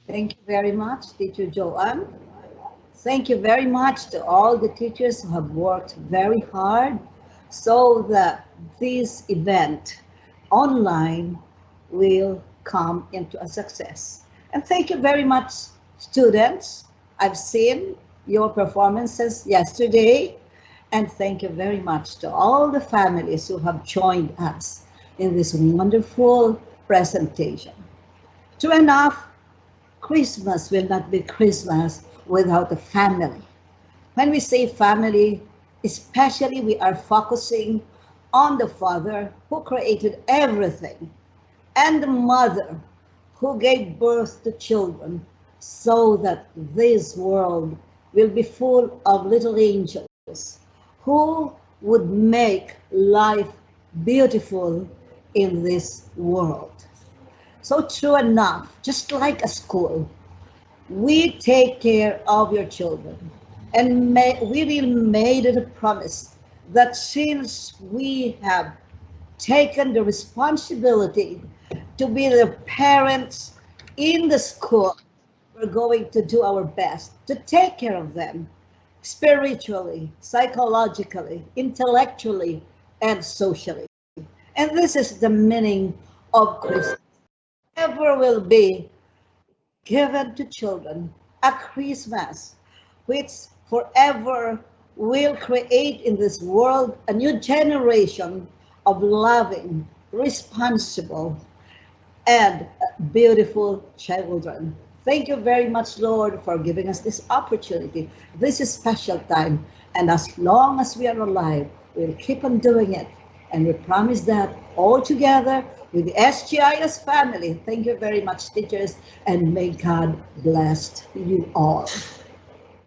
Thank you very much, Teacher Joanne. Thank you very much to all the teachers who have worked very hard so that this event online will come into a success. And thank you very much, students. I've seen your performances yesterday, and thank you very much to all the families who have joined us in this wonderful presentation. True enough, Christmas will not be Christmas without a family. When we say family, especially we are focusing on the Father who created everything and the Mother who gave birth to children so that this world will be full of little angels who would make life beautiful in this world. So true enough, just like a school, we take care of your children. And we will made it a promise that since we have taken the responsibility to be the parents in the school, we're going to do our best to take care of them spiritually, psychologically, intellectually, and socially. And this is the meaning of Christmas. Ever will be given to children a Christmas which forever will create in this world a new generation of loving, responsible, and beautiful children. Thank you very much, Lord, for giving us this opportunity. This is special time, and as long as we are alive, we'll keep on doing it. And we promise that all together with the SGIS family. Thank you very much, teachers, and may God bless you all.